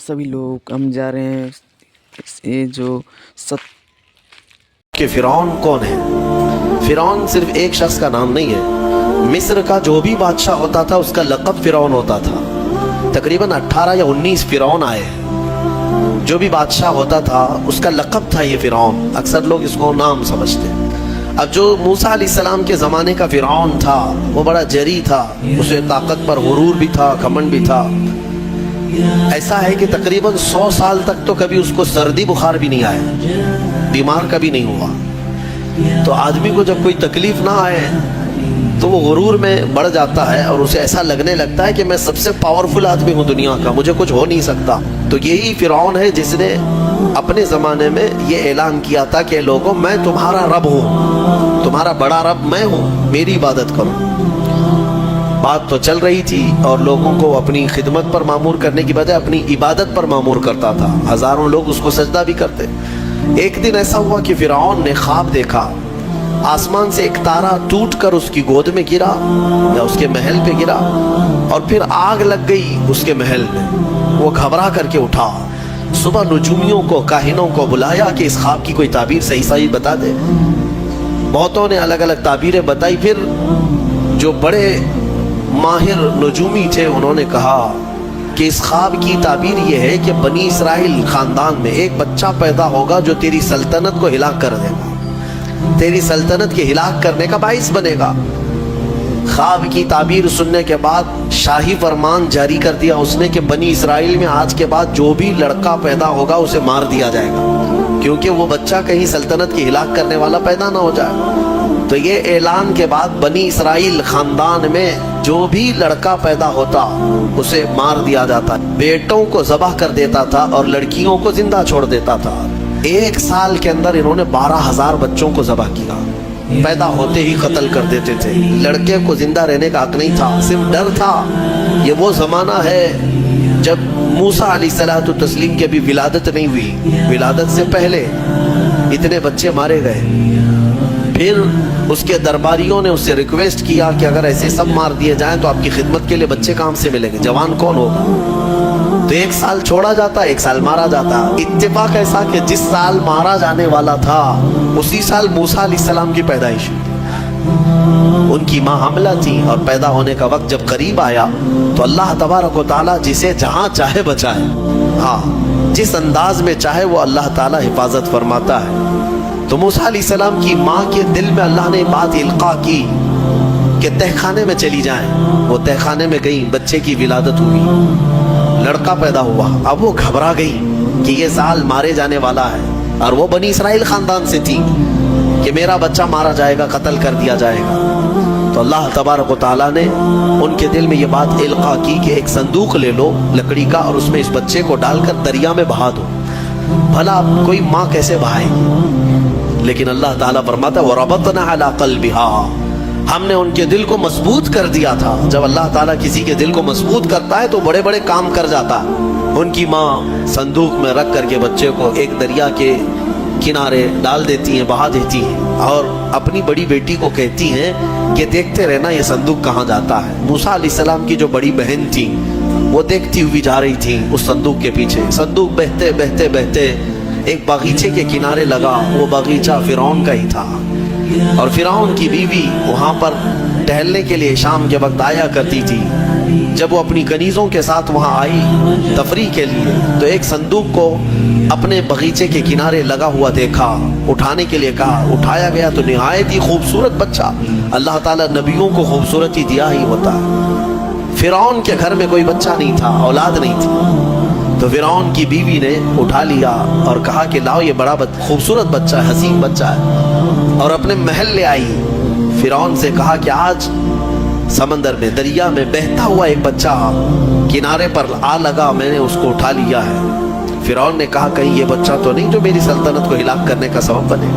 सभी लोग हम जा रहे हैं ये जो कि फ़िरौन कौन है। फ़िरौन सिर्फ एक शख्स का नाम नहीं है। मिस्र का जो भी बादशाह होता था उसका लक़ब फ़िरौन होता था। तकरीबन 18 या 19 फ़िरौन आए। जो भी बादशाह होता था उसका लक़ब था ये फ़िरौन। अक्सर लोग इसको नाम समझते। अब जो मूसा अलैहिस्सलाम के ज़माने का फ़िरौन था वो बड़ा जरी था, उसे ताकत पर गुरूर भी था, घमंड भी था। ऐसा है कि तकरीबन 100 साल तक तो कभी उसको सर्दी बुखार भी नहीं आया, बीमार कभी नहीं हुआ। तो आदमी को जब कोई तकलीफ ना आए तो वो गुरूर में बढ़ जाता है और उसे ऐसा लगने लगता है कि मैं सबसे पावरफुल आदमी हूँ दुनिया का, मुझे कुछ हो नहीं सकता। तो यही फ़िरौन है जिसने अपने ज़माने में ये ऐलान किया था कि लोगों मैं तुम्हारा रब हूँ, तुम्हारा बड़ा रब मैं हूँ, मेरी इबादत करो। बात तो चल रही थी और लोगों को अपनी खिदमत पर मामूर करने की बजाय अपनी इबादत पर मामूर करता था। हज़ारों लोग उसको सजदा भी करते। एक दिन ऐसा हुआ कि फ़िरौन ने ख्वाब देखा, आसमान से एक तारा टूट कर उसकी गोद में गिरा या उसके महल पे गिरा और फिर आग लग गई उसके महल में। वो घबरा करके उठा। सुबह नुजूमियों को, काहिनों को बुलाया कि इस ख्वाब की कोई ताबीर सही सही बता दे। बहुतों ने अलग अलग ताबीरें बताई। फिर जो बड़े माहिर नजूमी थे उन्होंने कहा कि इस ख्वाब की ताबीर ये है कि बनी इसराइल खानदान में एक बच्चा पैदा होगा जो तेरी सल्तनत को हिलाक कर देगा, तेरी सल्तनत के हिलाक करने का बाइस बनेगा। ख्वाब की ताबीर सुनने के बाद शाही फरमान जारी कर दिया उसने कि बनी इसराइल में आज के बाद जो भी लड़का पैदा होगा उसे मार दिया जाएगा, क्योंकि वो बच्चा कहीं सल्तनत की हिलाक करने वाला पैदा ना हो जाए। तो ये ऐलान के बाद बनी इसराइल खानदान में जो भी लड़का पैदा होता उसे मार दिया जाता, बेटों को ज़बह कर देता था और लड़कियों को जिंदा छोड़ देता था। 1 साल के अंदर इन्होंने 12,000 बच्चों को ज़बह किया, पैदा होते ही कत्ल कर देते थे। लड़के को जिंदा रहने का हक नहीं था, सिर्फ डर था। ये वो ज़माना है जब मूसा अलैहिस्सलातु तस्लीम की अभी विलादत नहीं हुई, विलादत से पहले इतने बच्चे मारे गए। फिर उसके दरबारियों ने उससे रिक्वेस्ट किया कि अगर ऐसे सब मार दिए जाएं तो आपकी खिदमत के लिए बच्चे कहाँ से मिलेंगे, जवान कौन होगा। तो 1 साल छोड़ा जाता, 1 साल मारा जाता। इत्तेफाक ऐसा कि जिस साल मारा जाने वाला था उसी साल मूसा अलैहिस्सलाम की पैदाइश। उनकी माँ हमला थी और पैदा होने का वक्त जब करीब आया तो अल्लाह तबारक व तआला जिसे जहाँ चाहे बचाए। हाँ, जिस अंदाज में चाहे वो अल्लाह ताला हिफाजत फरमाता है। तो मूसा अलैहिस्सलाम की माँ के दिल में अल्लाह ने बात इल्का की कि तहखाने में चली जाएं। वो तहखाने में गई, बच्चे की विलादत हुई, लड़का पैदा हुआ। अब वो घबरा गई कि ये साल मारे जाने वाला है और वो बनी इसराइल खानदान से थी कि मेरा बच्चा मारा जाएगा, कत्ल कर दिया जाएगा। तो अल्लाह तबारक व तआला ने उनके दिल में ये बात इल्का की कि एक संदूक ले लो लकड़ी का और उसमें इस बच्चे को डालकर दरिया में बहा दो। भला कोई माँ कैसे बहाएगी, लेकिन अल्लाह ताला फरमाता वरबतना अला क़ल्बिहा, हमने उनके दिल को मजबूत कर दिया था। जब अल्लाह ताला किसी के दिल को मजबूत करता है तो बड़े बड़े काम कर जाता है। उनकी माँ संदूक में रख करके बच्चे को एक दरिया के किनारे डाल देती हैं, बहा देती हैं और अपनी बड़ी बेटी को कहती हैं कि देखते रहना ये संदूक कहाँ जाता है। मूसा अलैहिस्सलाम की जो बड़ी बहन थी वो देखती हुई जा रही थी उस संदूक के पीछे। संदूक बहते बहते बहते एक बागीचे के किनारे लगा। वो बागीचा फ़िरौन का ही था और फ़िरौन की बीवी वहाँ पर टहलने के लिए शाम के वक्त आया करती थी। जब वो अपनी कनीज़ों के साथ वहाँ आई तफरीह के लिए तो एक संदूक को अपने बगीचे के किनारे लगा हुआ देखा, उठाने के लिए कहा। उठाया गया तो निहायत ही खूबसूरत बच्चा। अल्लाह ताला नबियों को खूबसूरती दिया ही होता है। फ़िरौन के घर में कोई बच्चा नहीं था, औलाद नहीं थी। तो फ़िरौन की बीवी ने उठा लिया और कहा कि लाओ ये बड़ा खूबसूरत बच्चा है, हसीन बच्चा है, और अपने महल ले आई। फ़िरौन से कहा कि आज समंदर में, दरिया में बहता हुआ एक बच्चा किनारे पर आ लगा, मैंने उसको उठा लिया है। फ़िरौन ने कहा कहीं ये बच्चा तो नहीं जो मेरी सल्तनत को हिलाक करने का सबब बने।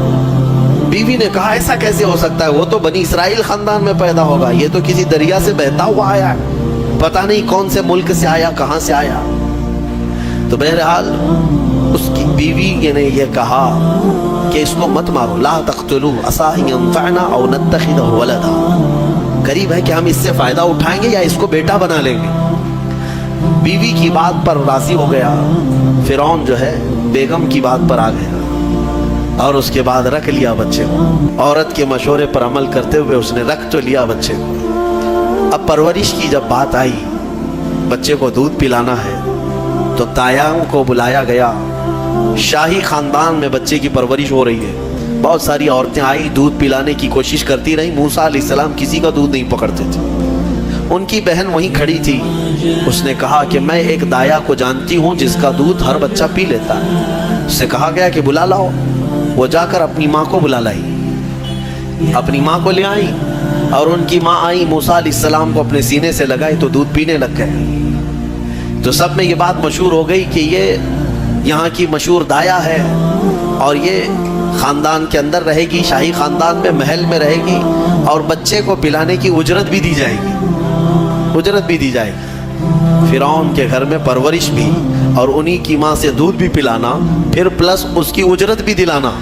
बीवी ने कहा ऐसा कैसे हो सकता है, वो तो बनी इसराइल खानदान में पैदा होगा, ये तो किसी दरिया से बहता हुआ आया है, पता नहीं कौन से मुल्क से आया, कहाँ से आया। तो बहरहाल उसकी बीवी ने यह कहा कि इसको मत मारो, ला तक़्तुलू असा अन यंफ़अना औ नत्तख़िज़हु वलदा, करीब है कि हम इससे फ़ायदा उठाएंगे या इसको बेटा बना लेंगे। बीवी की बात पर राजी हो गया। फिरौन जो है बेगम की बात पर आ गया और उसके बाद रख लिया बच्चे को। औरत के मशवरे पर अमल करते हुए उसने रख तो लिया बच्चे को। अब परवरिश की जब बात आई, बच्चे को दूध पिलाना है, तो तायांग को बुलाया गया। शाही खानदान में बच्चे की परवरिश हो रही है। बहुत सारी औरतें आई, दूध पिलाने की कोशिश करती रही। मूसा अलैहिस्सलाम किसी का दूध नहीं पकड़ते थे। उनकी बहन वहीं खड़ी थी। उसने कहा कि मैं एक दाया को जानती हूँ जिसका दूध हर बच्चा पी लेता है। उससे कहा गया कि बुला लाओ। वो जाकर अपनी माँ को बुला लाई, अपनी माँ को ले आई और उनकी माँ आई, मूसा अलैहिस्सलाम को अपने सीने से लगाई तो दूध पीने लग गए। तो सब में ये बात मशहूर हो गई कि ये यहाँ की मशहूर दाया है और ये खानदान के अंदर रहेगी, शाही खानदान में महल में रहेगी और बच्चे को पिलाने की उजरत भी दी जाएगी, उजरत भी दी जाएगी। फिरौन के घर में परवरिश भी और उन्हीं की माँ से दूध भी पिलाना, फिर प्लस उसकी उजरत भी दिलाना,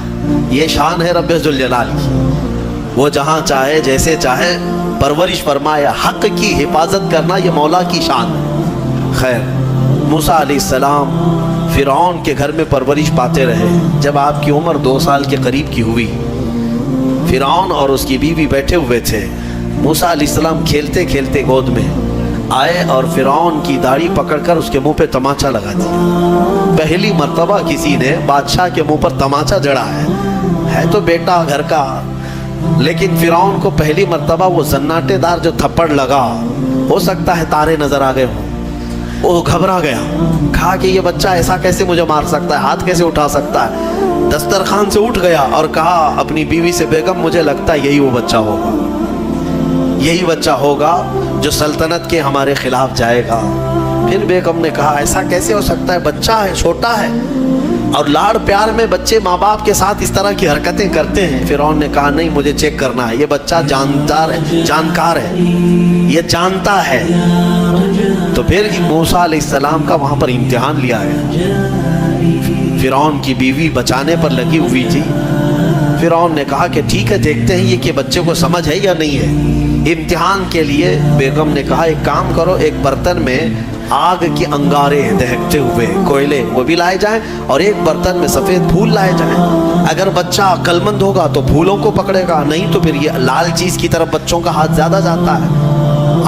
ये शान है रब्बे जुल जलाल की। वो जहाँ चाहे जैसे चाहे परवरिश फरमाए, हक की हिफाजत करना ये मौला की शान है। खैर, मूसा अलैहिस्सलाम फिरौन के घर में परवरिश पाते रहे। जब आपकी उम्र 2 साल के करीब की हुई, फिरौन और उसकी बीवी बैठे हुए थे। मूसा अलैहिस्सलाम खेलते खेलते गोद में आए और फिरौन की दाढ़ी पकड़कर उसके मुंह पे तमाचा लगा दिया। पहली मर्तबा किसी ने बादशाह के मुंह पर तमाचा जड़ा है तो बेटा घर का, लेकिन फिरौन को पहली मर्तबा वो सन्नाटेदार जो थप्पड़ लगा, हो सकता है तारे नजर आ गए हों। वो घबरा गया, कहा कि ये बच्चा ऐसा कैसे मुझे मार सकता है, हाथ कैसे उठा सकता है। दस्तरखान से उठ गया और कहा अपनी बीवी से, बेगम मुझे लगता है यही वो बच्चा होगा, यही बच्चा होगा जो सल्तनत के हमारे खिलाफ जाएगा। फिर बेगम ने कहा ऐसा कैसे हो सकता है, बच्चा है, छोटा है और लाड़ प्यार में बच्चे माँ बाप के साथ इस तरह की हरकतें करते हैं। फिरौन ने कहा नहीं, मुझे चेक करना है, ये बच्चा जानदार है, जानकार है, ये जानता है। तो फिर मूसा अलैहिस्सलाम का वहां पर इम्तिहान लिया गया। फिरौन की बीवी बचाने पर लगी हुई थी। फिरौन ने कहा कि ठीक है, देखते हैं ये कि बच्चे को समझ है या नहीं है। इम्तिहान के लिए बेगम ने कहा एक काम करो, एक बर्तन में आग के अंगारे दहकते हुए कोयले वो भी लाए जाएं और एक बर्तन में सफ़ेद फूल लाए जाएं। अगर बच्चा अक्लमंद होगा तो फूलों को पकड़ेगा, नहीं तो फिर ये लाल चीज़ की तरफ बच्चों का हाथ ज़्यादा जाता है,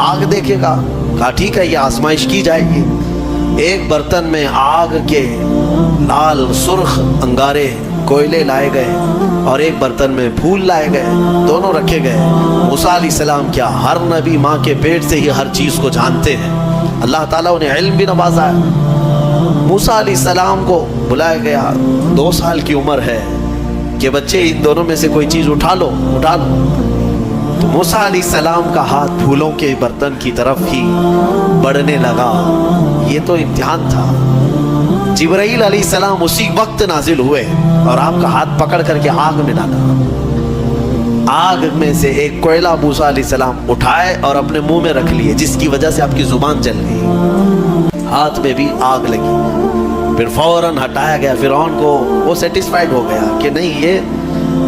आग देखेगा। कहा ठीक है, ये आजमाइश की जाएगी। एक बर्तन में आग के लाल सुर्ख अंगारे कोयले लाए गए और एक बर्तन में फूल लाए गए, दोनों रखे गए। मूसा अलैहिस्सलाम क्या, हर नबी माँ के पेट से ही हर चीज़ को जानते हैं। अल्लाह ताला उन्हें इल्म भी नवाजा है। मूसा अलैहिस्सलाम को बुलाया गया, 2 साल की उम्र है कि बच्चे इन दोनों में से कोई चीज़ उठा लो, उठा लो। तो मूसा अलैहिस्सलाम का हाथ फूलों के बर्तन की तरफ ही बढ़ने लगा। ये तो इम्तिहान था। जिब्राईल अलैहिस्सलाम उसी वक्त नाजिल हुए और आपका हाथ पकड़ करके आग में डाला। आग में से एक कोयला मूसा अलैहिस्सलाम उठाए और अपने मुंह में रख लिए, जिसकी वजह से आपकी जुबान जल गई, हाथ में भी आग लगी। फिर फौरन हटाया गया। फिरौन को वो सेटिस्फाइड हो गया कि नहीं, ये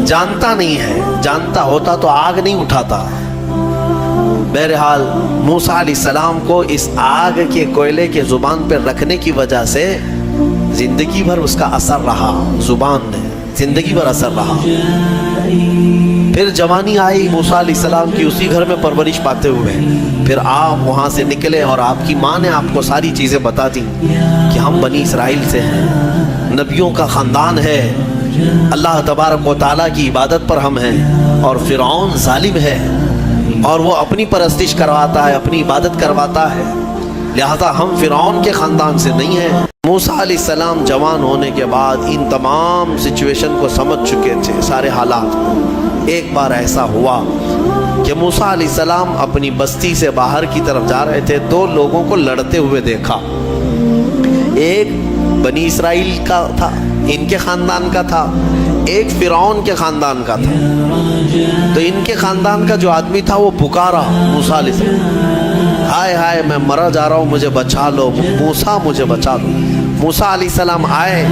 जानता नहीं है, जानता होता तो आग नहीं उठाता। बहरहाल मूसा अलैहिस्सलाम को इस आग के कोयले के जुबान पर रखने की वजह से जिंदगी भर उसका असर रहा, जुबान ने जिंदगी भर असर रहा। फिर जवानी आई मूसा अलैहिस्सलाम की, उसी घर में परवरिश पाते हुए फिर आप वहाँ से निकले और आपकी माँ ने आपको सारी चीज़ें बता दी कि हम बनी इसराइल से हैं, नबियों का ख़ानदान है, अल्लाह तबारक व तआला की इबादत पर हम हैं और फिरौन जालिम है और वो अपनी परस्तिश करवाता है, अपनी इबादत करवाता है, लिहाजा हम फिरौन के ख़ानदान से नहीं हैं। मूसा अलैहिस्सलाम जवान होने के बाद इन तमाम सिचुएशन को समझ चुके थे, सारे हालात। एक बार ऐसा हुआ कि मूसा अलैहिस्सलाम अपनी बस्ती से बाहर की तरफ जा रहे थे, 2 लोगों को लड़ते हुए देखा। एक बनी इसराइल का था, इनके ख़ानदान का था, एक फिरौन के ख़ानदान का था। तो इनके ख़ानदान का जो आदमी था वो पुकारा मूसा अलैहिस्सलाम, हाय हाय मैं मरा जा रहा हूँ, मुझे बचा लो, मूसा मुझे बचा लो। मूसा अलैहिस्सलाम आए,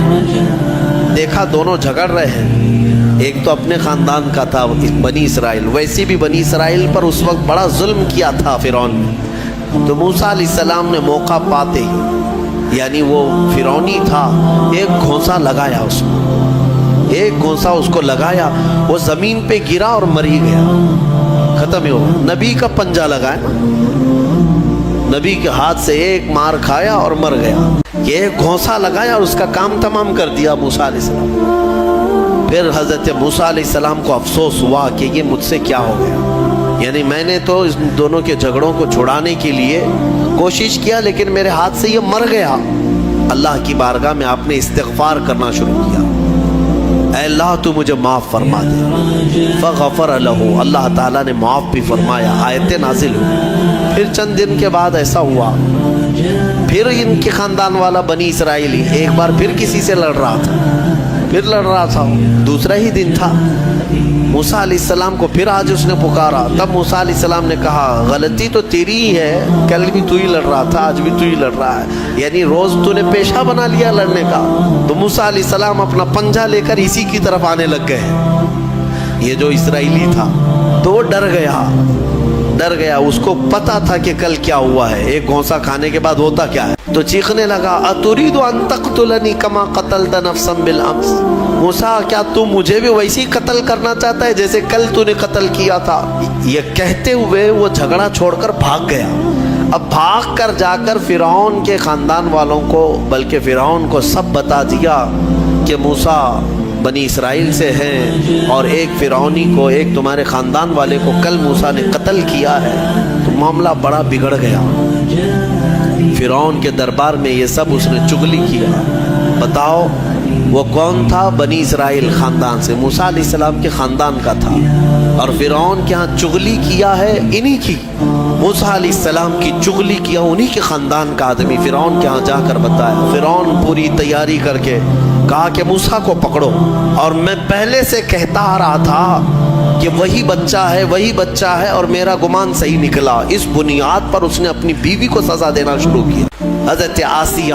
देखा दोनों झगड़ रहे हैं। एक तो अपने ख़ानदान का था बनी इसराइल, वैसे भी बनी इसराइल पर उस वक्त बड़ा जुल्म किया था फिरौन ने, تو موسیٰ علیہ السلام نے موقع پاتے ہی، یعنی وہ فرعونی تھا، ایک گھونسا لگایا اس کو، ایک گھونسا اس کو لگایا، وہ زمین پہ گرا اور مر ہی گیا، ختم ہی ہو گیا۔ نبی کا پنجہ لگایا، نبی کے ہاتھ سے ایک مار کھایا اور مر گیا۔ یہ ایک گھونسا لگایا اور اس کا کام تمام کر دیا موسیٰ علیہ السلام۔ پھر حضرت موسیٰ علیہ السلام کو افسوس ہوا کہ یہ مجھ سے کیا ہو گیا، یعنی میں نے تو اس دونوں کے جھگڑوں کو چھڑانے کے لیے کوشش کیا لیکن میرے ہاتھ سے یہ مر گیا۔ اللہ کی بارگاہ میں آپ نے استغفار کرنا شروع کیا، اے اللہ تو مجھے معاف فرما دے، فغفر لہ، اللہ تعالیٰ نے معاف بھی فرمایا، آیتیں نازل ہوئی۔ پھر چند دن کے بعد ایسا ہوا، پھر ان کے خاندان والا بنی اسرائیلی ایک بار پھر کسی سے لڑ رہا تھا، دوسرا ہی دن تھا، موسیٰ علیہ السلام کو پھر آج اس نے پکارا۔ تب موسیٰ علیہ السلام نے کہا غلطی تو تیری ہی ہے، کل بھی تو ہی لڑ رہا تھا، آج بھی تو ہی لڑ رہا ہے، یعنی روز تو نے پیشہ بنا لیا لڑنے کا۔ تو موسیٰ علیہ السلام اپنا پنجہ لے کر اسی کی طرف آنے لگ گئے۔ یہ جو اسرائیلی تھا تو وہ ڈر گیا، اس کو پتا تھا کہ کل کیا ہوا ہے، ایک گھونسا کھانے کے بعد ہوتا کیا ہے، تو چیخنے لگا اتريد ان تقتلني كما قتلت نفسا بالامس، موسیٰ کیا تو مجھے بھی ویسے قتل کرنا چاہتا ہے جیسے کل تو نے قتل کیا تھا؟ یہ کہتے ہوئے وہ جھگڑا چھوڑ کر بھاگ گیا۔ اب بھاگ کر جا کر فرعون کے خاندان والوں کو، بلکہ فرعون کو سب بتا دیا کہ موسیٰ بنی اسرائیل سے ہیں اور ایک فرعونی کو، ایک تمہارے خاندان والے کو کل موسیٰ نے قتل کیا ہے۔ تو معاملہ بڑا بگڑ گیا، فرعون کے دربار میں یہ سب اس نے چغلی کیا۔ بتاؤ وہ کون تھا؟ بنی اسرائیل خاندان سے، موسیٰ علیہ السلام کے خاندان کا تھا، اور فرعون کے ہاں چغلی کیا ہے انہی کی، موسیٰ علیہ السلام کی چغلی کیا انہی کے خاندان کا آدمی فرعون کے ہاں جا کر بتایا۔ فرعون پوری تیاری کر کے کہا کہ موسیٰ کو پکڑو، اور میں پہلے سے کہتا آ رہا تھا کہ وہی بچہ ہے اور میرا گمان صحیح نکلا۔ اس بنیاد پر اس نے اپنی بیوی کو سزا دینا شروع کیا، حضرت آسیہ،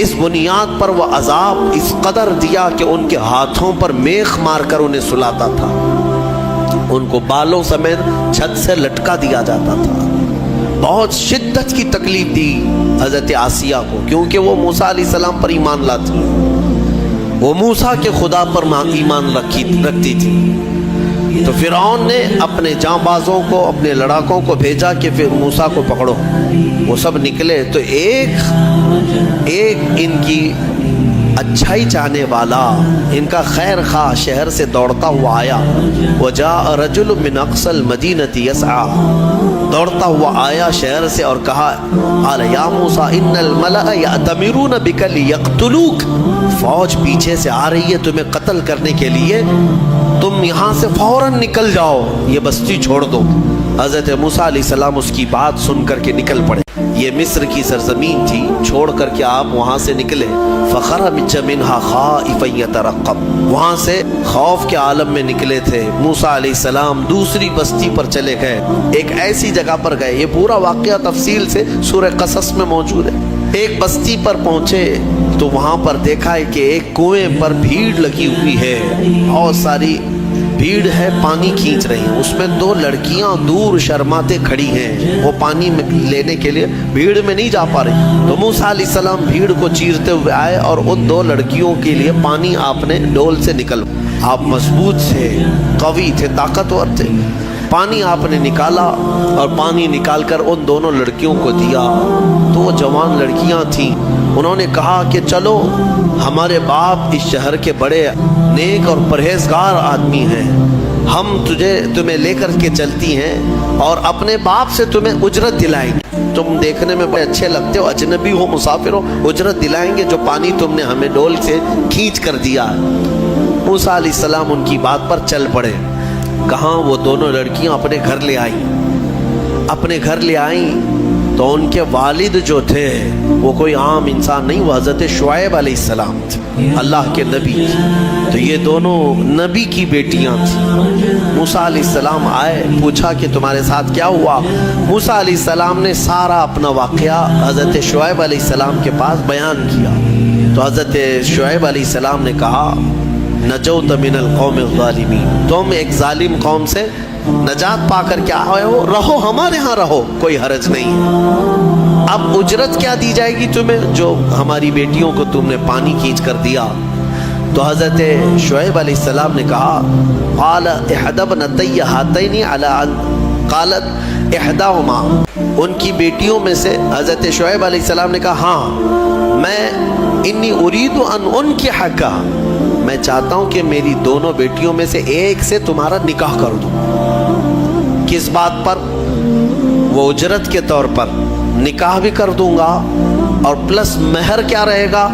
اس بنیاد پر وہ عذاب اس قدر دیا کہ ان کے ہاتھوں پر میخ مار کر انہیں سلاتا تھا، ان کو بالوں سمیت چھت سے لٹکا دیا جاتا تھا۔ بہت شدت کی تکلیف دی حضرت آسیہ کو، کیونکہ وہ موسیٰ علیہ السلام پر ایمان لاتی، وہ موسیٰ کے خدا پر ایمان رکھتی تھی۔ تو فرعون نے اپنے جانبازوں کو، اپنے لڑاکوں کو بھیجا کہ پھر موسیٰ کو پکڑو۔ وہ سب نکلے تو ایک ان کی اچھائی چاہنے والا، ان کا خیر خواہ شہر سے دوڑتا ہوا آیا، وجاء رجل من اقصى المدینة يسعى، دوڑتا ہوا آیا شہر سے اور کہا قال یا موسیٰ ان الملأ یأتمرون بک لیقتلوک، فوج پیچھے سے آ رہی ہے تمہیں قتل کرنے کے لیے، تم یہاں سے فوراً نکل جاؤ، یہ بستی چھوڑ دو۔ حضرت موسیٰ علیہ السلام اس کی بات سن کر کے نکل پڑے۔ یہ مصر کی سرزمین تھی، چھوڑ کر کے آپ وہاں سے نکلے۔ فخرج منها خائفا يترقب، وہاں سے خوف کے عالم میں نکلے تھے۔ موسیٰ علیہ السلام دوسری بستی پر چلے گئے، ایک ایسی جگہ پر گئے، یہ پورا واقعہ تفصیل سے سورہ قصص میں موجود ہے۔ ایک بستی پر پہنچے تو وہاں پر دیکھا ہے کہ ایک کنویں پر بھیڑ لگی ہوئی ہے، بہت ساری بھیڑ ہے، پانی کھینچ رہی ہیں، اس میں دو لڑکیاں دور شرماتے کھڑی ہیں، وہ پانی میں لینے کے لیے بھیڑ میں نہیں جا پا رہی۔ تو موسیٰ علیہ السلام بھیڑ کو چیرتے ہوئے آئے اور ان دو لڑکیوں کے لیے پانی آپ نے ڈول سے نکل، آپ مضبوط تھے، قوی تھے، طاقتور تھے، پانی آپ نے نکالا اور پانی نکال کر ان دونوں لڑکیوں کو دیا۔ تو وہ جوان لڑکیاں تھیں، انہوں نے کہا کہ چلو ہمارے باپ اس شہر کے بڑے نیک اور پرہیزگار آدمی ہیں، ہم تمہیں لے کر کے چلتی ہیں اور اپنے باپ سے تمہیں اجرت دلائیں گے، تم دیکھنے میں بڑے اچھے لگتے ہو، اجنبی ہو، مسافر ہو، اجرت دلائیں گے جو پانی تم نے ہمیں ڈول سے کھینچ کر دیا۔ موسیٰ علیہ السلام ان کی بات پر چل پڑے۔ کہاں وہ دونوں لڑکیاں اپنے گھر لے آئیں تو ان کے والد جو تھے وہ کوئی عام انسان نہیں، وہ حضرت شعیب علیہ السلام تھے، اللہ کے نبی تھے۔ تو یہ دونوں نبی کی بیٹیاں تھیں۔ موسیٰ علیہ السلام آئے، پوچھا کہ تمہارے ساتھ کیا ہوا؟ موسیٰ علیہ السلام نے سارا اپنا واقعہ حضرت شعیب علیہ السلام کے پاس بیان کیا۔ تو حضرت شعیب علیہ السلام نے کہا نجوت من القوم الظالمین، تم ایک ظالم قوم سے नजात पा कर क्या आए हो, रहो हमारे यहाँ रहो, कोई हरज नहीं है। अब उजरत क्या दी जाएगी तुम्हें, जो हमारी बेटियों को तुमने पानी खींच कर दिया। तो हज़रत शुएब अलैहिस्सलाम ने कहा, क़ाल इहदबनतय हातैनी अला अन क़ालत इहदाहुमा, उनकी बेटियों में से हज़रत शुएब अलैहिस्सलाम ने कहा, हाँ मैं इन्नी उरीदु अन उनकी हक़ा, मैं चाहता हूँ कि मेरी दोनों बेटियों में से एक से तुम्हारा निकाह कर दूँ। किस बात पर, वो उजरत के तौर पर निकाह भी कर दूंगा, और प्लस महर क्या रहेगा,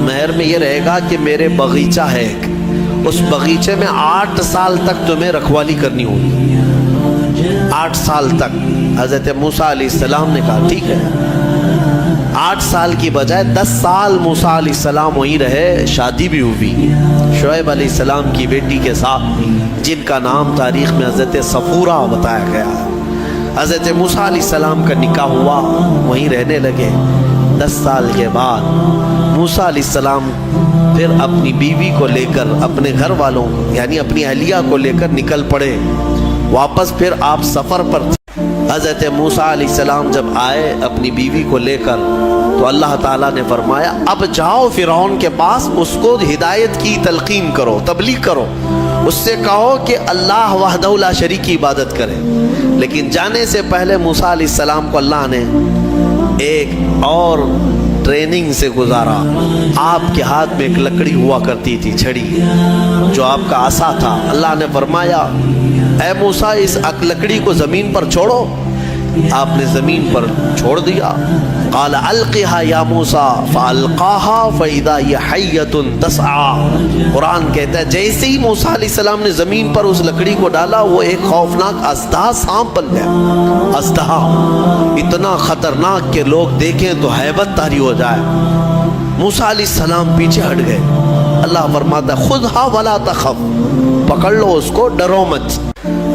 महर में ये रहेगा कि मेरे बगीचा है एक, उस बगीचे में 8 साल तक तुम्हें रखवाली करनी होगी, 8 साल तक। हज़रत मूसा अलैहिस्सलाम ने कहा ठीक है। 8 साल की बजाय 10 साल मूसा अलैहिस्सलाम वहीं रहे, शादी भी हुई शुएब अलैहिस्सलाम की बेटी के साथ, जिनका नाम तारीख़ में हज़रत सफूरा बताया गया है। हज़रत मूसा अलैहिस्सलाम का निकाह हुआ, वहीं रहने लगे। 10 साल के बाद मूसा अलैहिस्सलाम फिर अपनी बीवी को लेकर, अपने घर वालों को यानी अपनी अहलिया को लेकर निकल पड़े वापस। फिर आप सफ़र पर थे। हज़रत मूसा अलैहिस्सलाम जब आए अपनी बीवी को लेकर, तो अल्लाह ताला ने फरमाया, अब जाओ फ़िरौन के पास, उसको हिदायत की तलकीन करो, तबलीग करो, उससे कहो कि अल्लाह वहदहु ला शरीक की इबादत करे। लेकिन जाने से पहले मूसा अलैहिस्सलाम को अल्लाह ने एक और ट्रेनिंग से गुजारा। आपके हाथ में एक लकड़ी हुआ करती थी, छड़ी, जो आपका आसा था। अल्लाह ने फरमाया, ऐ मूसा इस लकड़ी को ज़मीन पर छोड़ो। आपने ज़मीन पर छोड़ दिया। क़ाल अलक़िहा या मूसा फ़अल्क़ाहा फ़इज़ा हिय हय्यतुन तस्आ। कुरान कहता है जैसे ही मूसा अलैहिस्सलाम ने ज़मीन पर उस लकड़ी को डाला, वो एक खौफनाक अज़दहा सांप बन गया। अज़दहा इतना ख़तरनाक कि लोग देखें तो हैबत तारी हो जाए। मूसा अलैहिस्सलाम पीछे हट गए। अल्लाह फरमाता खुदहा वला तख़फ, पकड़ लो उसको, डरो मत।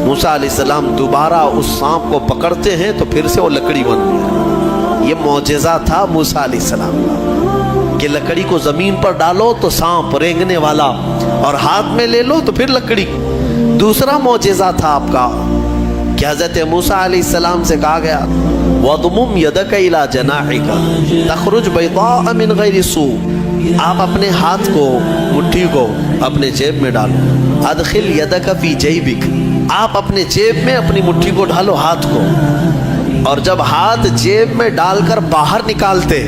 मूसा अलैहिस्सलाम दोबारा उस सांप को पकड़ते हैं तो फिर से वो लकड़ी बन गया। ये मौजिज़ा था मूसा अलैहिस्सलाम का कि लकड़ी को ज़मीन पर डालो तो सांप रेंगने वाला, और हाथ में ले लो तो फिर लकड़ी। दूसरा मौजिज़ा था आपका कि हज़रत मूसा अलैहिस्सलाम से कहा गया, वदमुम यदक इला जनाहिका तखरुज बैदा मिन गैरि सू, आप अपने हाथ को, मुट्ठी को अपने जेब में डालो। अदखिल यदक फी जैबिक, आप अपने जेब में अपनी मुट्ठी को डालो, हाथ को, और जब हाथ जेब में डालकर बाहर निकालते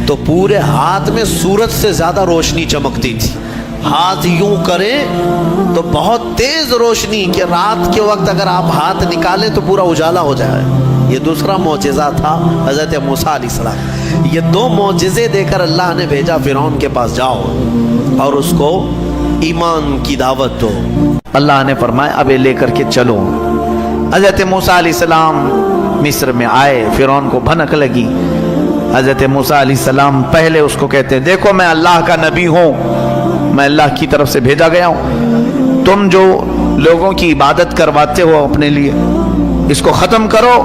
तो पूरे हाथ में सूरज से ज़्यादा रोशनी चमकती थी। हाथ यूं करें तो बहुत तेज रोशनी, कि रात के वक्त अगर आप हाथ निकालें तो पूरा उजाला हो जाए। ये दूसरा मौजिज़ा था हज़रत मूसा अलैहिस्सलाम। ये 2 मौजिज़े देकर अल्लाह ने भेजा फ़िरौन के पास, जाओ और उसको ईमान की दावत दो। अल्लाह ने फरमाया अब ये लेकर के चलो। हज़रत मूसा अलैहिस्सलाम मिस्र में आए, फ़िरौन को भनक लगी। हज़रत मूसा अलैहिस्सलाम पहले उसको कहते हैं, देखो मैं अल्लाह का नबी हूँ, मैं अल्लाह की तरफ से भेजा गया हूँ, तुम जो लोगों की इबादत करवाते हो अपने लिए, इसको ख़त्म करो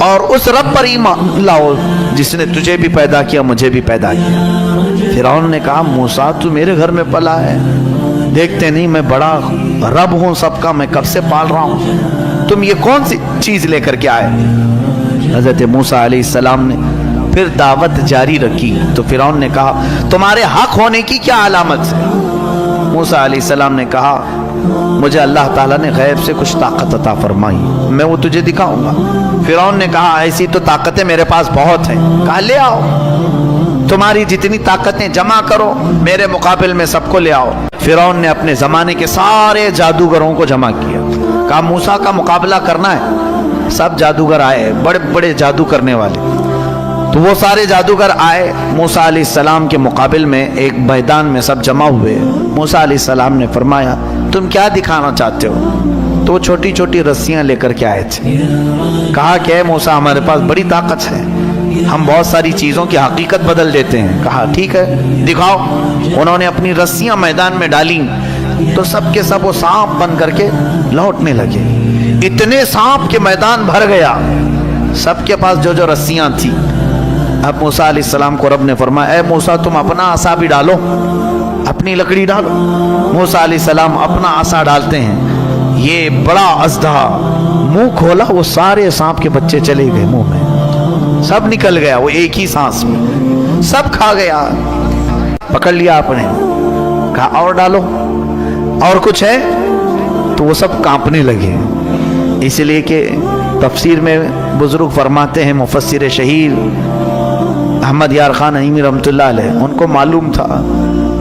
और उस रब पर ईमान लाओ जिसने तुझे भी पैदा किया, मुझे भी पैदा किया। फ़िरौन ने कहा, मूसा तू मेरे घर में पला है, देखते नहीं मैं बड़ा रब हूँ सबका, मैं कब से पाल रहा हूँ, तुम ये कौन सी चीज़ लेकर के आए। हज़रत मूसा अलैहिस्सलाम ने फिर दावत जारी रखी। तो फ़िरौन ने कहा, तुम्हारे हक होने की क्या अलामत है। मूसा अलैहिस्सलाम ने कहा, मुझे अल्लाह ताला ने गैब से कुछ ताकत अता फरमाई, मैं वो तुझे दिखाऊंगा। फ़िरौन ने कहा, ऐसी तो ताकतें मेरे पास बहुत हैं। कहा, ले आओ, तुम्हारी जितनी ताकतें जमा करो, मेरे मुकाबिल में सबको ले आओ। फ़िरौन ने अपने ज़माने के सारे जादूगरों को जमा किया। कहा, मूसा का मुकाबला करना है। सब जादूगर आए, बड़े बड़े जादू करने वाले। तो वो सारे जादूगर आए मूसा अलैहिस्सलाम के मुकाबिल में, एक मैदान में सब जमा हुए। मूसा अलैहिस्सलाम ने फरमाया, तुम क्या दिखाना चाहते हो। तो छोटी छोटी रस्सियां लेकर के आए थे। कहा कि मूसा हमारे पास बड़ी ताकत है, हम बहुत सारी चीज़ों की हकीकत बदल देते हैं। कहा ठीक है दिखाओ। उन्होंने अपनी रस्सियां मैदान में डाली तो सब के सब वो सांप बन करके लौटने लगे। इतने सांप के मैदान भर गया, सबके पास जो जो रस्सियां थी। अब मूसा अलैहिस्सलाम को रब ने फरमाया, ऐ मूसा तुम अपना आसा भी डालो, अपनी लकड़ी डालो। मूसा अलैहिस्सलाम अपना आसा डालते हैं, یہ بڑا اژدہا منہ کھولا، وہ سارے سانپ کے بچے چلے گئے منہ میں، سب نکل گیا وہ ایک ہی سانس میں، سب کھا گیا۔ پکڑ لیا آپ نے، کہا اور ڈالو، اور کچھ ہے؟ تو وہ سب کانپنے لگے۔ اس لیے کہ تفسیر میں بزرگ فرماتے ہیں، مفسر شہیر احمد یار خان نعیمی رحمۃ اللہ علیہ، ان کو معلوم تھا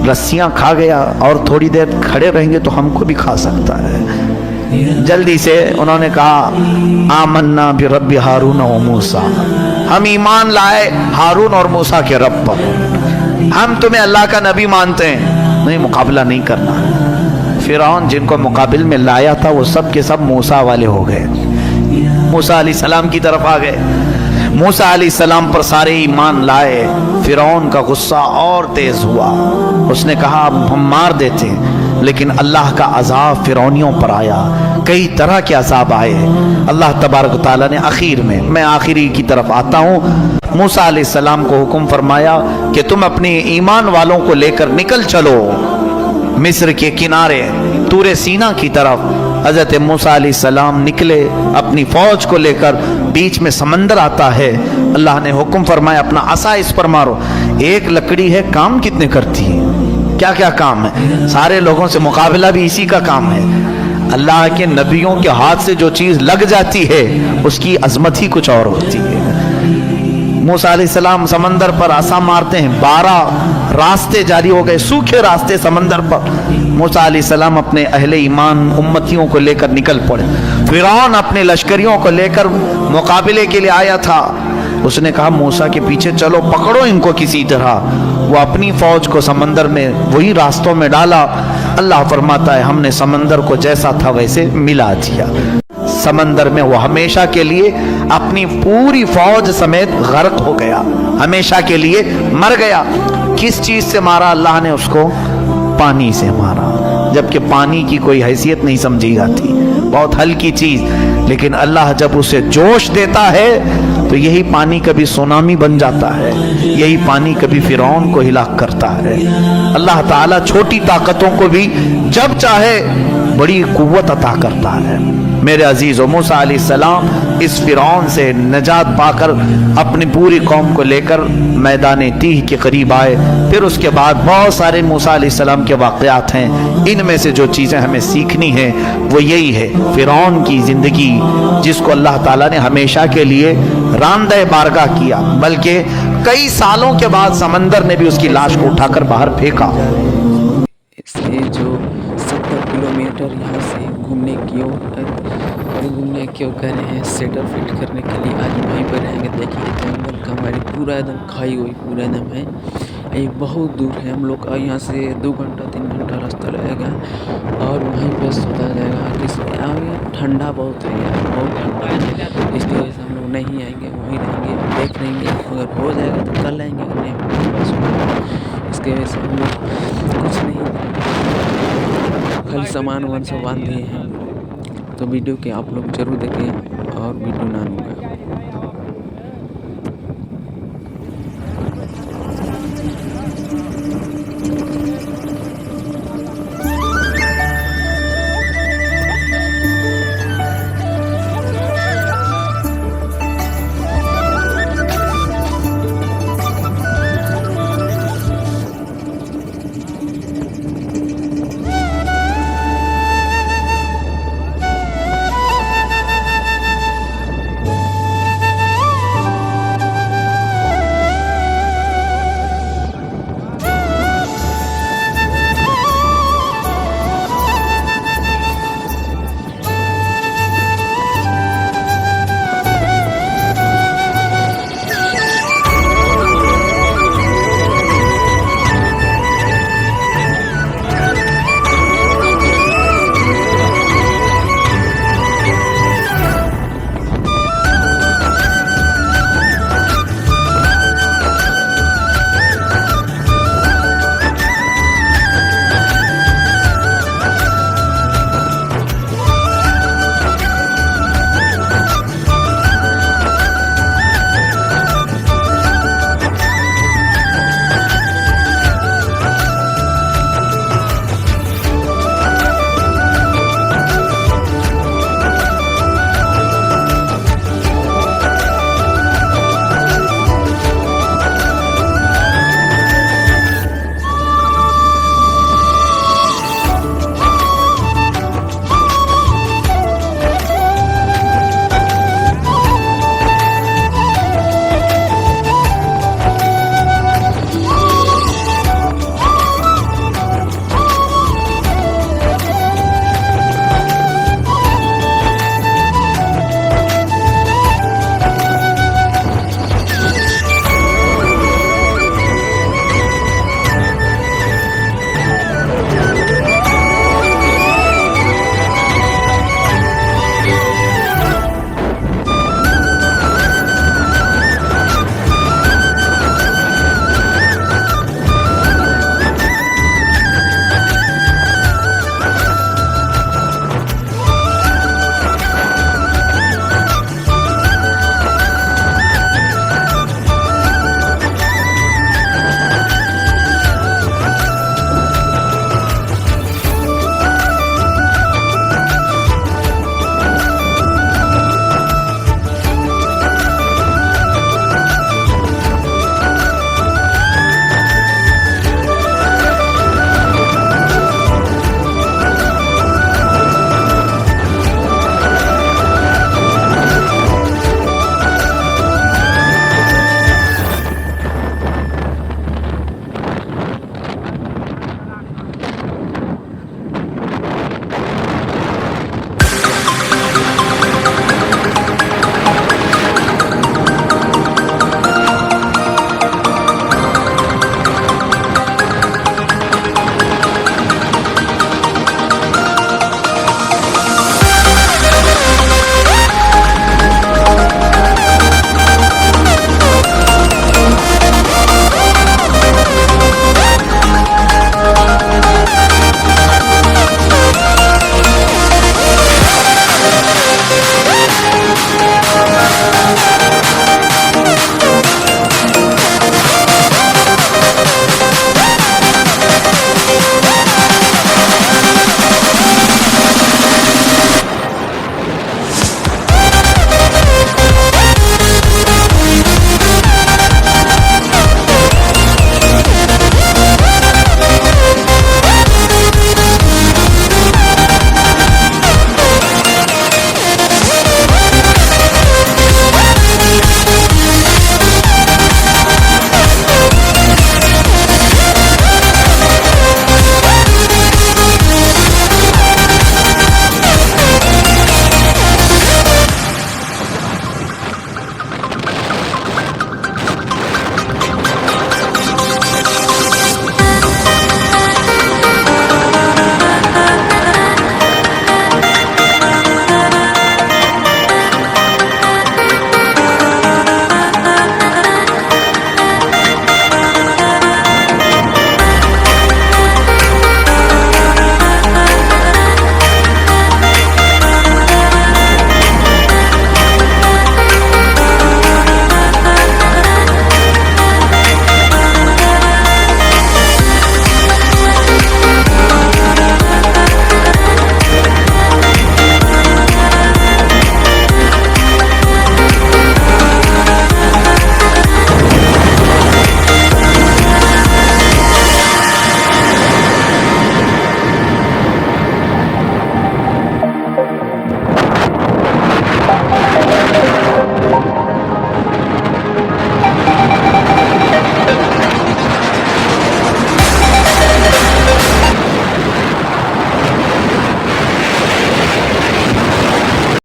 رسیاں کھا گیا اور تھوڑی دیر کھڑے رہیں گے تو ہم کو بھی کھا سکتا ہے۔ جلدی سے انہوں نے کہا آمنا برب ہارون و موسیٰ، ہم ایمان لائے ہارون اور موسیٰ کے رب پر، ہم تمہیں اللہ کا نبی مانتے ہیں، نہیں مقابلہ نہیں کرنا۔ فرعون جن کو مقابل میں لایا تھا وہ سب کے سب موسیٰ والے ہو گئے، موسیٰ علیہ السلام کی طرف آ گئے، موسیٰ علیہ السلام پر سارے ایمان لائے۔ فرعون کا غصہ اور تیز ہوا، اس نے کہا اب ہم مار دیتے، لیکن اللہ کا عذاب فرعونیوں پر آیا، کئی طرح کے عذاب آئے۔ اللہ تبارک و تعالیٰ نے آخر میں آخری کی طرف آتا ہوں، موسیٰ علیہ السلام کو حکم فرمایا کہ تم اپنے ایمان والوں کو لے کر نکل چلو مصر کے کنارے طور سینا کی طرف۔ حضرت موسیٰ علیہ السلام نکلے اپنی فوج کو لے کر، بیچ میں سمندر آتا ہے، اللہ نے حکم فرمایا اپنا عصا اس پر مارو۔ ایک لکڑی ہے، کام کتنے کرتی ہے، کیا کیا کام ہے، سارے لوگوں سے مقابلہ بھی اسی کا کام ہے۔ اللہ کے نبیوں کے ہاتھ سے جو چیز لگ جاتی ہے اس کی عظمت ہی کچھ اور ہوتی ہے۔ موسیٰ علیہ السلام سمندر پر عصا مارتے ہیں، 12 راستے جاری ہو گئے، سوکھے راستے سمندر پر۔ موسیٰ علیہ السلام اپنے اہل ایمان امتیوں کو لے کر نکل پڑے۔ فرعون اپنے لشکریوں کو لے کر مقابلے کے لیے آیا تھا، اس نے کہا موسیٰ کے پیچھے چلو، پکڑو ان کو کسی طرح۔ وہ اپنی فوج کو سمندر میں وہی راستوں میں ڈالا۔ اللہ فرماتا ہے ہم نے سمندر کو جیسا تھا ویسے ملا دیا، سمندر میں وہ ہمیشہ کے لیے اپنی پوری فوج سمیت غرق ہو گیا، ہمیشہ کے لیے مر گیا۔ کس چیز سے مارا اللہ نے اس کو؟ پانی سے مارا، جبکہ پانی کی کوئی حیثیت نہیں سمجھی جاتی، بہت ہلکی چیز، لیکن اللہ جب اسے جوش دیتا ہے تو یہی پانی کبھی سونامی بن جاتا ہے، یہی پانی کبھی فرعون کو ہلاک کرتا ہے۔ اللہ تعالیٰ چھوٹی طاقتوں کو بھی جب چاہے بڑی قوت عطا کرتا ہے۔ میرے عزیزو، موسیٰ علیہ السلام اس فرعون سے نجات پا کر اپنی پوری قوم کو لے کر میدان تیہ کے قریب آئے۔ پھر اس کے بعد بہت سارے موسیٰ علیہ السلام کے واقعات ہیں، ان میں سے جو چیزیں ہمیں سیکھنی ہیں وہ یہی ہے، فرعون کی زندگی جس کو اللہ تعالیٰ نے ہمیشہ کے لیے راندہ بارگاہ کیا، بلکہ کئی سالوں کے بعد سمندر نے بھی اس کی لاش کو اٹھا کر باہر پھینکا۔ اس لیے جو 70 کلومیٹر یہاں سے گھومنے کیوں کر رہے ہیں، سیٹل فٹ کرنے کے لیے آج وہیں پر رہیں گے۔ دیکھیے جنگل کا ہماری پورا ایک دم کھائی ہوئی پورا ایک دم ہے، یہ بہت دور ہے، ہم لوگ کا یہاں سے 2 گھنٹہ 3 گھنٹہ راستہ لگے گا اور وہیں پہ سوتا جائے گا۔ ٹھنڈا بہت ہے یار، بہت ٹھنڈا ہے، اس کی وجہ سے ہم لوگ نہیں آئیں گے، وہیں رہیں گے، دیکھ لیں گے، اگر ہو جائے گا تو کل آئیں گے، نہیں بس اس کی وجہ سے ہم لوگ کچھ نہیں خالی سامان وان سب باندھ دیے ہیں۔ تو ویڈیو کے آپ لوگ ضرور دیکھیں اور ویڈیو نہ